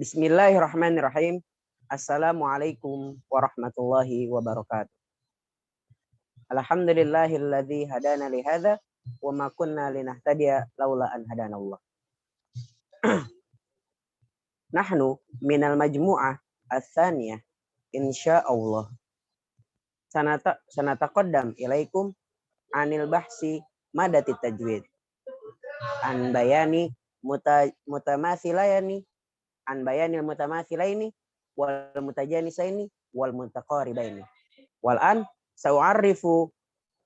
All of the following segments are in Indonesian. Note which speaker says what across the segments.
Speaker 1: Bismillahirrahmanirrahim. Assalamualaikum warahmatullahi wabarakatuh. Alhamdulillahilladzi hadana li hadza wa ma kunna linahtadiya laula an hadanallah. Nahnu minal majmu'ah ats-tsaniyah insyaallah. Sanataqaddam ilaikum anil bahsi madatit tajwid. An bayani mutamathilayani an bayanil mutamathilaini wal mutajanisaini wal muntaqaribaini. Wal an sa'arifu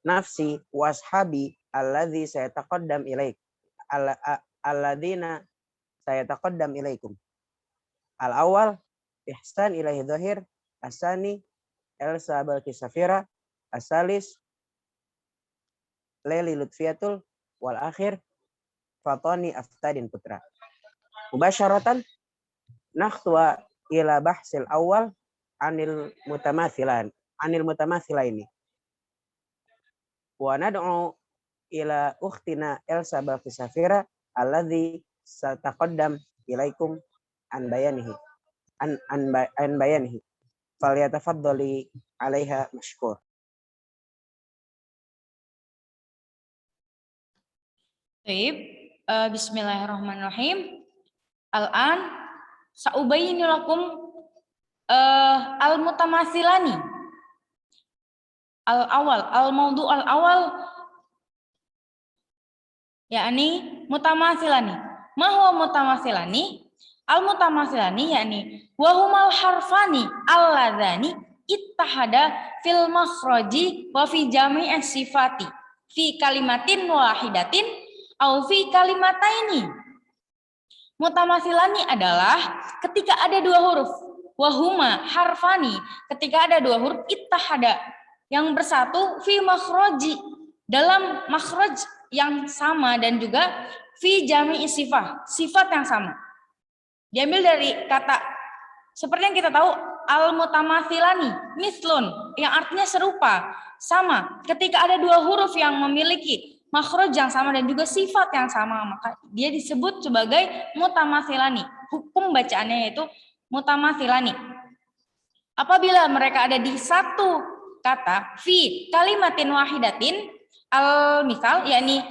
Speaker 1: nafsi washabi alladzi sayataqaddam ilaik alladzina sayataqaddam ilaikum. Al awal ihsan ilahi dhahir, asani Elsa Balkisafira, asalis Leli Lutfiatul, wal akhir Fatoni Aftadin Putra. Mubasyaratan nakhwa ila bahsil awal anil mutamathilaini. Wa nad'u ila ukhtina Elsa Balkisafira alladzi sataqaddam ilaikum an bayanihi. Falyatafaddali 'alaiha mashkur.
Speaker 2: Baik, bismillahirrahmanirrahim. Al-an sa'ubayyinu lakum al-mutamathilani. Al-awal, al-mawdu' al-awal yakni mutamathilani. Ma huwa mutamathilani? Al-mutamathilani yakni wa humal harfani alladzani ittahada fil makhraji wa fi jami'i sifati fi kalimatin wahidatin au fi kalimataini. Mutamathilani adalah ketika ada dua huruf, wahuma harfani ketika ada dua huruf, ittahada yang bersatu, fi makhraji dalam makhraj yang sama, dan juga fi jami'i sifat yang sama. Diambil dari kata seperti yang kita tahu al-mutamathilani mislun yang artinya serupa, sama. Ketika ada dua huruf yang memiliki makhraj yang sama dan juga sifat yang sama, maka dia disebut sebagai mutamathilani. Hukum bacaannya yaitu mutamathilani. Apabila mereka ada di satu kata, fi kalimatin wahidatin, al-misal yakni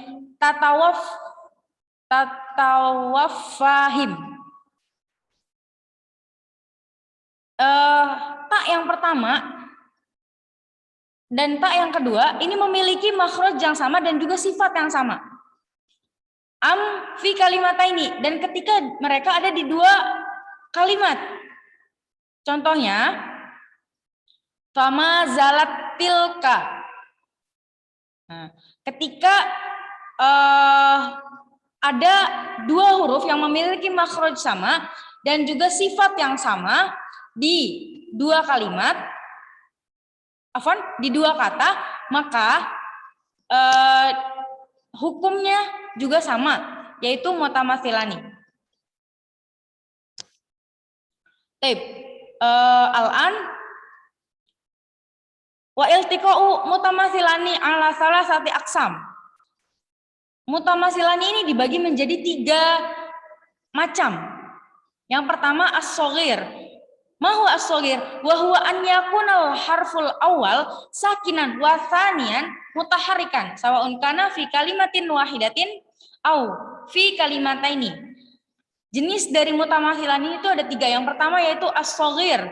Speaker 2: tatawafahim. Tak yang pertama dan tak yang kedua ini memiliki makhraj yang sama dan juga sifat yang sama. Am fi kalimataini, dan ketika mereka ada di dua kalimat. Contohnya fama zalat tilka. Nah, ketika ada dua huruf yang memiliki makhraj sama dan juga sifat yang sama di dua kalimat, di dua kata, maka hukumnya juga sama, yaitu mutamathilani. Al-an wa iltiqa'u mutamathilani ala salasati aqsam. Mutamathilani ini dibagi menjadi tiga macam. Yang pertama as-shaghir. Ma huwa as-shaghir? Wa huwa an yakunal harful awal sakinan wa tsaniyan mutaharrikan sawaun kana fi kalimatin wahidatin au fi kalimataini. Jenis dari mutamathilani itu ada tiga. Yang pertama yaitu as-shaghir.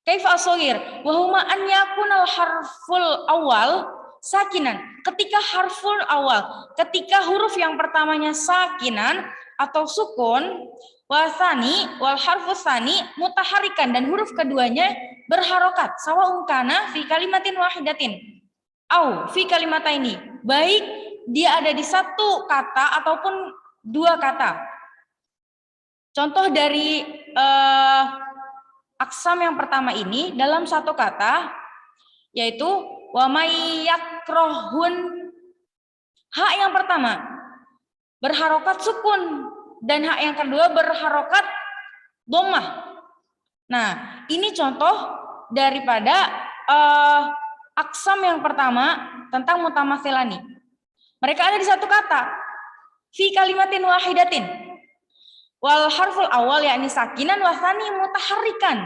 Speaker 2: Kaifa as-shaghir? Wa huma an yakunal harful awal sakinan. Ketika harful awal, ketika huruf yang pertamanya sakinan atau sukun, wasani wal harfus tsani mutaharrikan, dan huruf keduanya berharokat, sawaun kana fi kalimatin wahidatin au fi kalimataini, baik dia ada di satu kata ataupun dua kata. Contoh dari aksam yang pertama ini dalam satu kata yaitu wa may yakrohun. Hak yang pertama berharokat sukun dan hak yang kedua berharokat dhammah. Nah, ini contoh daripada aksam yang pertama tentang mutamathilani. Mereka ada di satu kata, fi kalimatin wahidatin. Wal harful awal yakni sakinan wa tsani mutaharrikan.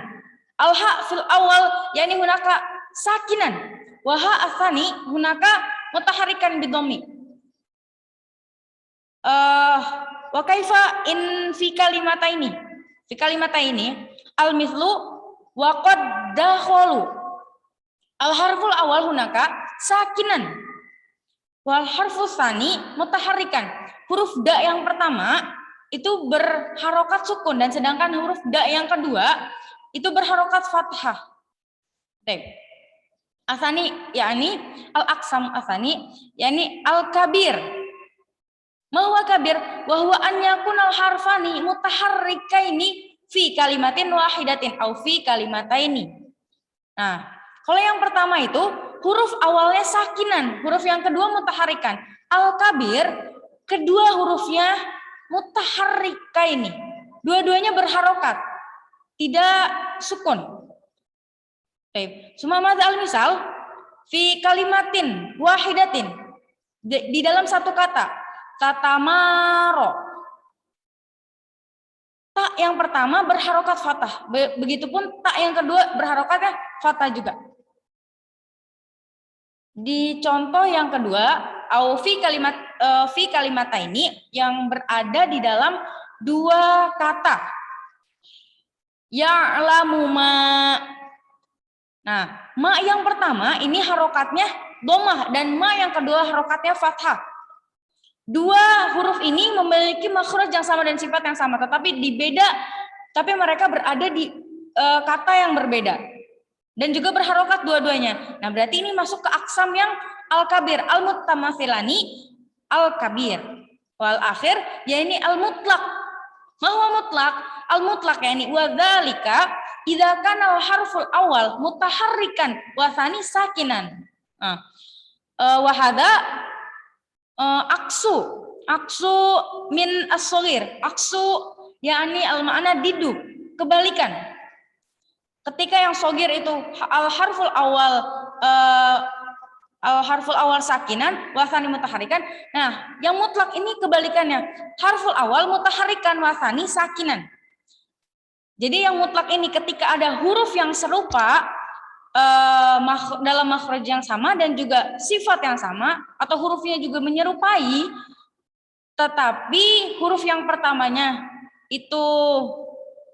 Speaker 2: Al ha fil awal yakni hunaka sakinan wa ha tsani hunaka mutaharrikan bidhammi. Wa kaifa in fi kalimataini? Fi kalimataini al mithlu wa qad dakhalu. Al harful awal hunaka sakinan wal harfus tsani mutaharrikan. Huruf da yang pertama itu berharokat sukun dan sedangkan huruf da yang kedua itu berharokat fathah. Asani yakni al-aqsam asani yakni al-kabir. Ma huwa kabir wa huwa an yakunal harfani mutaharrikaini fi kalimatin wahidatin au fi kalimataini. Nah, kalau yang pertama itu huruf awalnya sakinan, huruf yang kedua mutaharrikan. Al-kabir kedua hurufnya mutaharrikaini. Dua-duanya berharokat, tidak sukun. Sumamad al-misal fi kalimatin wahidatin. Di dalam satu kata, tatamaro. Tak yang pertama berharokat fathah, begitupun tak yang kedua berharokatnya fathah juga. Di contoh yang kedua, au fi kalimata ini yang berada di dalam dua kata. Ya'lamu ma. Nah, ma yang pertama ini harokatnya domah dan ma yang kedua harokatnya fathah. Dua huruf ini memiliki makhraj yang sama dan sifat yang sama, tetapi tapi mereka berada di kata yang berbeda. Dan juga berharokat dua-duanya. Nah, berarti ini masuk ke aksam yang al-kabir, al-muttamathilani, al-kabir. Wal akhir, ya ini al-mutlaq. Mahwa mutlaq, al-mutlaq ya ini wa dzalika idza kana al-harful awal mutaharrikan wa tsani sakinan. Wa hadza aksu min as-shaghir. Aksu yakni al-ma'na didu, kebalikan. Ketika yang sogir itu al-harful awal sakinan wasani mutaharikan. Nah, yang mutlak ini kebalikannya. Harful awal mutaharikan wasani sakinan. Jadi yang mutlak ini ketika ada huruf yang serupa dalam makhraj yang sama dan juga sifat yang sama atau hurufnya juga menyerupai, tetapi huruf yang pertamanya itu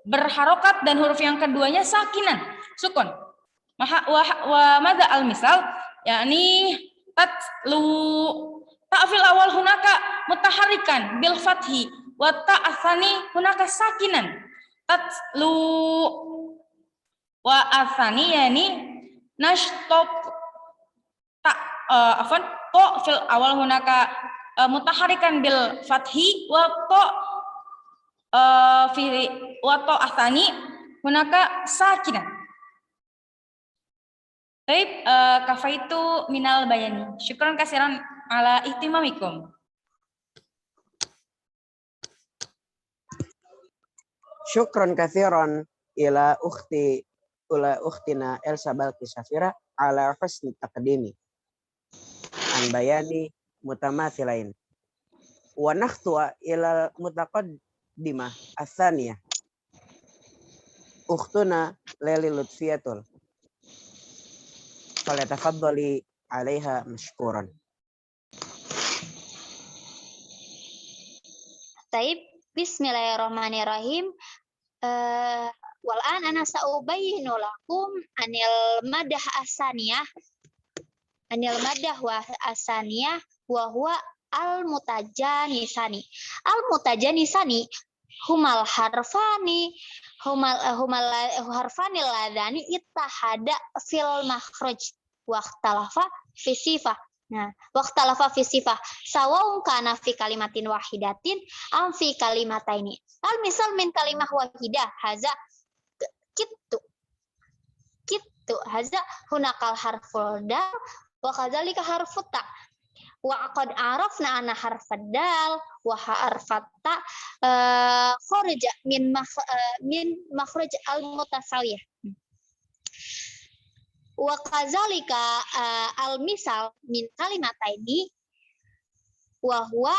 Speaker 2: berharokat dan huruf yang keduanya sakinan, sukun. Wa madza al-misal yakni tatlu. Ta'fil awal hunaka mutaharrikan bil fathi wa ta'atsani hunaka sakinan. Tatlu wa atsani yani nashtop to fil awal hunaka mutaharrikan bil fathi wa to fi wato asani hunaka sakinan. Baik, kafaitu minal bayani. Syukran kasiran ala ihtimamikum.
Speaker 1: Syukran kasiran ila ukhtina Elsa Balki Safira ala husni taqdimi an bayani mutamathilain. Wa nakhtua ila mutaqaddimah ats-tsaniyah. Ukhtuna Leli Lutfiyatul. Falyatafaddali 'alaiha mashkuran.
Speaker 3: Taib, bismillahirrahmanirrahim. Wal'an ana sa'ubayyinu lakum anil madah asaniyah. Anil madah wa asaniyah wa huwa al-mutajanisani. Al-mutajanisani humal harfani harfani ladani ittahada fil makhraj waqtalafa fi sifah. Nah, waqtalafa fi sifah sawa'un kana fi kalimatin wahidatin am fi kalimataini. Al misal min kalimah wahidah haza kitu haza hunakal harful dal wa kadzalika harfut ta. Wa qad arafna anna harfad dal wa harfat ta kharija min makhraj al mutasawiyah. Wa kadzalika al misal min kalimataini wa huwa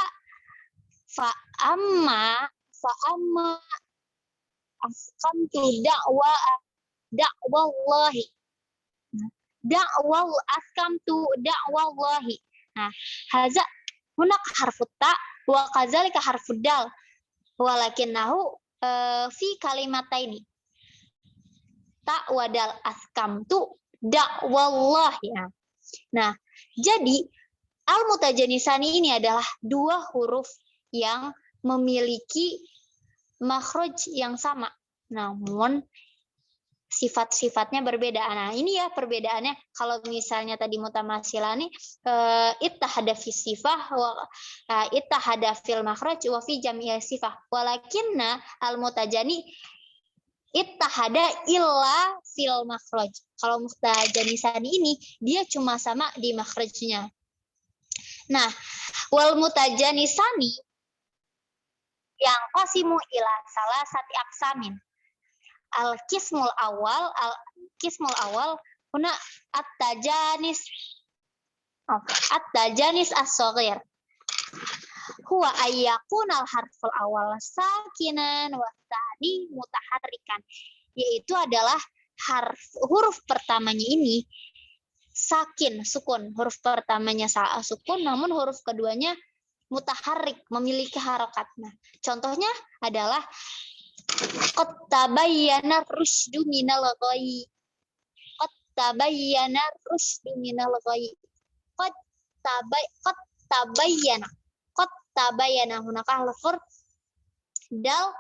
Speaker 3: fa amma fa amma asqamtu da'wallahi. Asqamtu da'wallahi. Nah, haza hunak harfut ta wa kadzalika harfud dal walakinnahu fi kalimataini ta wa dal asqamtu da'wallahi. Nah, jadi al-mutajanisani ini adalah dua huruf yang memiliki makhraj yang sama, namun sifat-sifatnya berbeda. Nah, ini ya perbedaannya. Kalau misalnya tadi mutamasilani ittahada fi sifah wa ittahada fil makhraj wa fi jami' sifah. Walakinna al-mutajani ittahada illa fil makhraj. Kalau mutajanisani ini dia cuma sama di makhrajnya. Nah, wal mutajanisani yang qasimu ila salasati aqsamin. Al-qismul awal huna at-tajanis as-shaghir. Huwa ayyakunal harful awal sakinan wa tsani mutaharrikan. Yaitu adalah huruf pertamanya ini sakin, sukun. Huruf pertamanya sukun, namun huruf keduanya mutaharrik, memiliki harokat. Nah, contohnya adalah qad tabayyana rusydu minal ghayy. Qad tabayyana rusydu minal ghayy. Qad tabayyana. Qad tabayyana hunaka lafur dal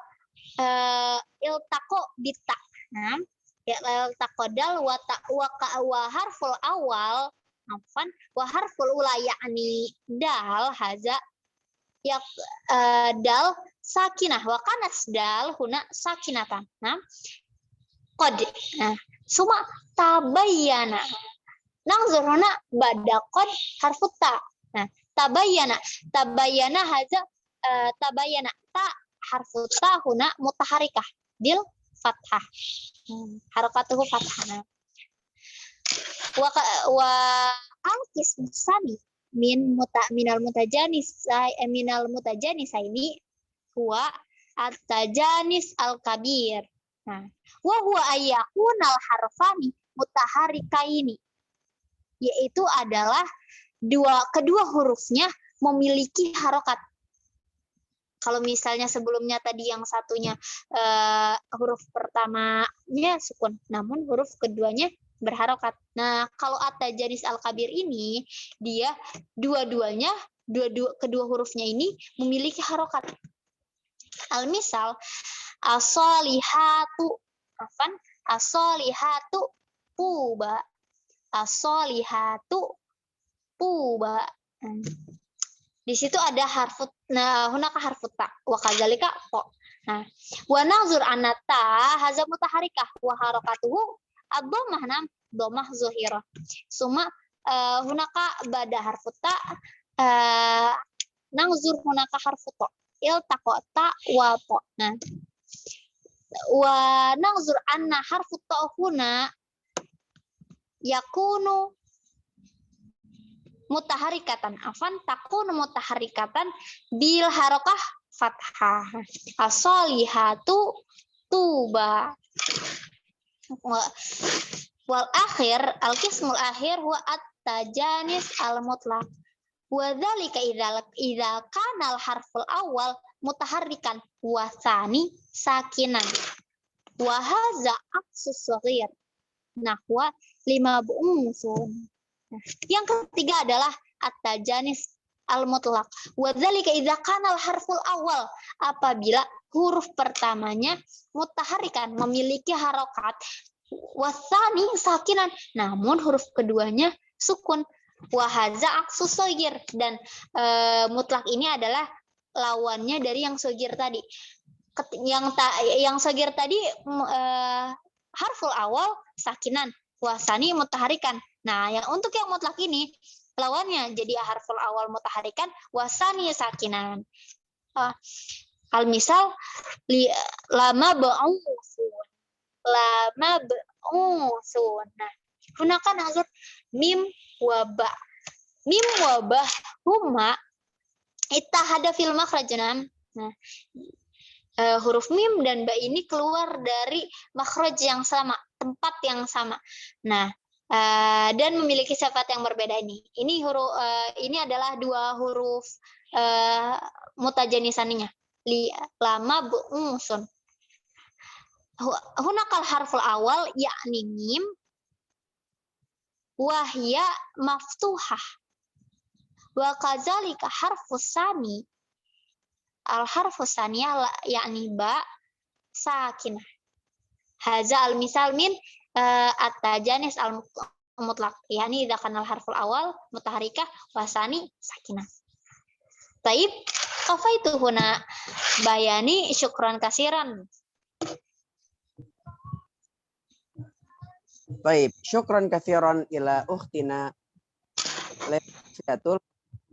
Speaker 3: iltaqo bita. Nah, ya iltaqodal wa harful awal afan wa harful ula yakni dal haza ya dal sakinah wa kanas dal huna sakinatan. Nah, qad. Nah, suma tabayyana. Nangzur huna ba'da qad harfut ta. Nah, tabayyana haza tabayyana ta harfut ta huna mutaharikah bil fathah. Harakatuhu fathah. Wa al-qismu tsani minal mutajanis ini huwa at-tajanis al-kabir. Nah, wa huwa ayyakunal harfani mutaharrikaini, yaitu adalah kedua hurufnya memiliki harokat. Kalau misalnya sebelumnya tadi yang satunya huruf pertamanya sukun, namun huruf keduanya berharokat. Nah, kalau at-tajanis al-kabir ini dia kedua hurufnya ini memiliki harokat. Al-misal as-solihatu puba. As-solihatu puba. Di situ ada harfut, nah hunaka harfut ta wa kadzalika po. Nah, wa nazur anata haza mutaharikah wa harakatuhu ad-dhammah, nam dhammah zahirah. Suma hunaka bada harfut ta nangzur hunaka harfut ta iltaqa ta wa po. Nah, wa nangzur anna harfut ta huna yakunu mutaharikatan takun mutaharikatan bil harokah fathah. As-solihatu tuba. Wal akhir al-qismul akhir huwa at-tajanis al-mutlaq. Wa dzalika idza kana al-harful awal mutaharrikan wa tsani sakinan. Wa hadza aqsus shaghir. Nahwa 5 bu'unsun. Yang ketiga adalah at-tajanis al-mutlaq. Wa dzalika idza kana al-harful awal, apabila huruf pertamanya mutaharrikan, memiliki harokat, wasani sakinan, namun huruf keduanya sukun. Wa hadza aqsus shaghir, dan mutlak ini adalah lawannya dari yang shaghir tadi. Yang shaghir tadi harful awal sakinan, wasani mutaharikan. Nah, yang untuk yang mutlak ini lawannya jadi harful awal mutaharikan, wasani sakinan. Al-misal lama ba'usun. Nah, gunakan nazar mim wa ba. Mim wa ba huma ittahada fil makhraj. Nah, huruf mim dan ba ini keluar dari makhraj yang sama, tempat yang sama. Nah, dan memiliki sifat yang berbeda ini. Ini adalah dua huruf mutajanisaninya. Lama bu'usun. Hunakal harful awal yakni mim wahya maftuhah. Wa kadzalika harfus sani al harfus saniyah yakni ba sakinah. Haza al misal min at-tajanis al mutlaq, yakni idza kana al harful awal mutaharrikah wa sani sakinah. Taib, qafaitu huna bayani, syukran kasiran.
Speaker 1: Baik, syukran katsiran ila ukhtina Lafiatul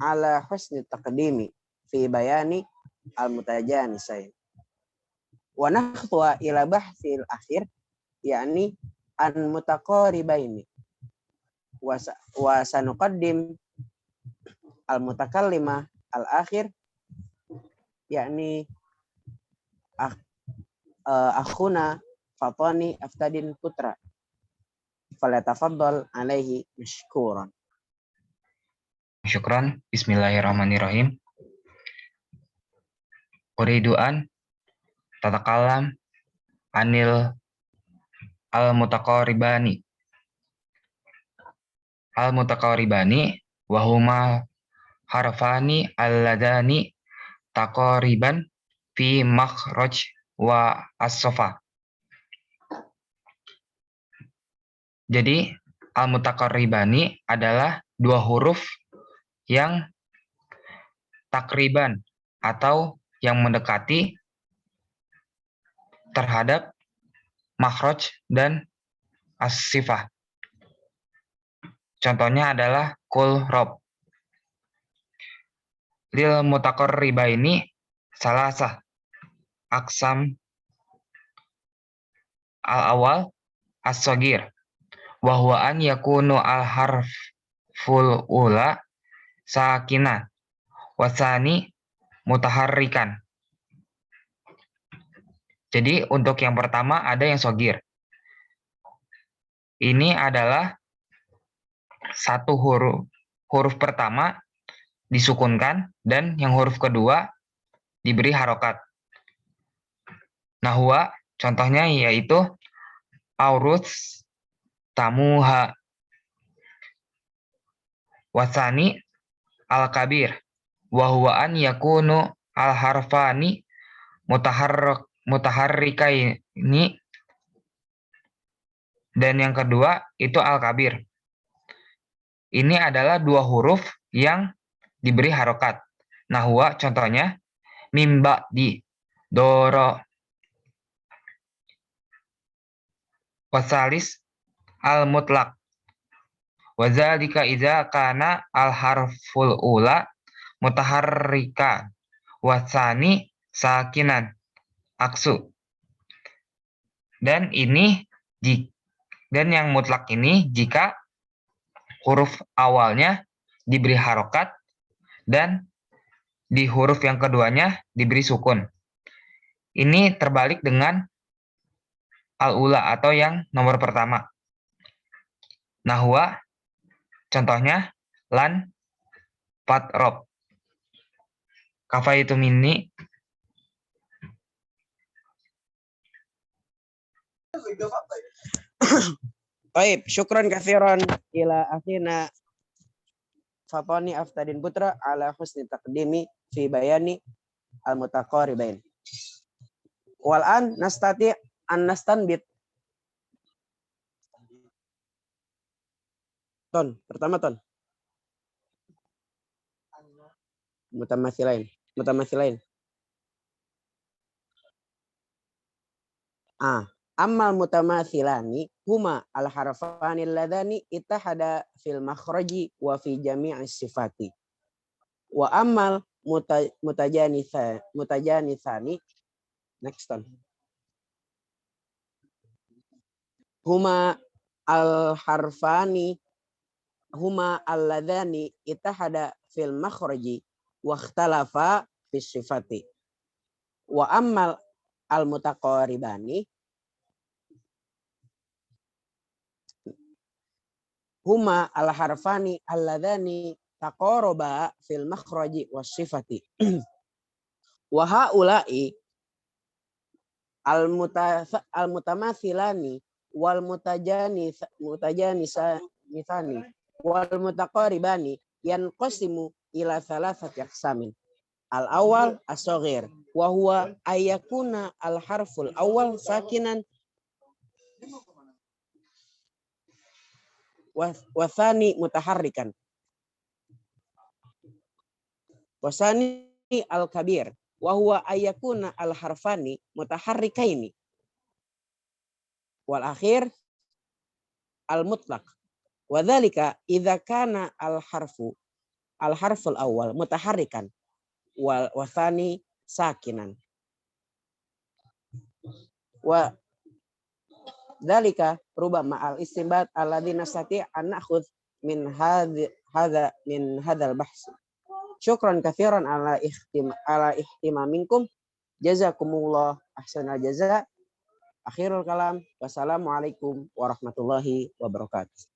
Speaker 1: ala husni taqdimi fi bayani al-mutajanisain. Wa nakhwa ila bahsil akhir yakni an mutaqaribaini. Wa sanuqaddim al-mutakallima al-akhir yakni akhuna Fatani Aftadin Putra. Falyatafaddal alaihi mashkuran.
Speaker 4: Syukran. Bismillahirrahmanirrahim. Uridu an tatakalam anil al-mutaqaribani. Al-mutaqaribani wahuma harfani alladani taqariban fi makhraj wa as-safa. Jadi al-mutaqarribani adalah dua huruf yang takriban atau yang mendekati terhadap makhraj dan as-sifah. Contohnya adalah kul rob. Lil mutaqarribaini salasah aksam al-awal as-shagir wa huwa an yakunu al-harful ula sakinan wasani mutaharrikan. Jadi untuk yang pertama ada yang shagir. Ini adalah satu huruf pertama disukunkan dan yang huruf kedua diberi harokat. Nahwa contohnya yaitu aurus tamuha. Wasani al-kabir wa huwa an yakunu al-harfani mutaharrikaini, dan yang kedua itu al-kabir. Ini adalah dua huruf yang diberi harokat. Nahwa contohnya mimba di doro. Wasalis al-mutlaq. Wadzalika idza kana al-harful ula mutaharrika wasani sakinan aksu. Dan yang mutlak ini jika huruf awalnya diberi harokat dan di huruf yang keduanya diberi sukun. Ini terbalik dengan al-ula atau yang nomor pertama. Nahwa contohnya lan fatrob. Kafaitu minni.
Speaker 1: Baik, syukran katsiran ila akhina Fatani Aftadin Putra ala husni taqdimi fi bayani al-mutaqaribain. Wal an nastati an nastanbit. Pertama ton. Mutamathilain. Ammal mutamathilani huma al-harfani alladhani ittahada fil makhraji wa fi jami'i sifati. Wa ammal mutajanithani next one. Huma al-harfani huma alladhani ittahada fil makhraji wa ikhtalafa fis sifati. Wa ammal al-mutaqaribani huma al-harfani alladhani taqaraba fil makhraji was-sifati wa haula'i al-mutamathilani wal mutajanisani wal mutaqaribani yanqasimu ila thalathati aqsamin. Al-awwal as-shaghir wa huwa ayyakuna al-harful awwal sakinan wa thani mutaharrikan. Wasani al-kabir wa huwa ayyakuna al-harfani mutaharrikaini. Wal akhir al-mutlaq. Wa dzalika idza kana al-harful awal mutaharrikan wa tsani sakinan. Wa dzalika rubama al-istinbat alladzi nastati' an na'khudh min hadzal bahs. Syukran katsiran ala ihtimaminkum. Jazakumullah ahsanal jaza. Akhirul kalam. Wassalamualaikum warahmatullahi wabarakatuh.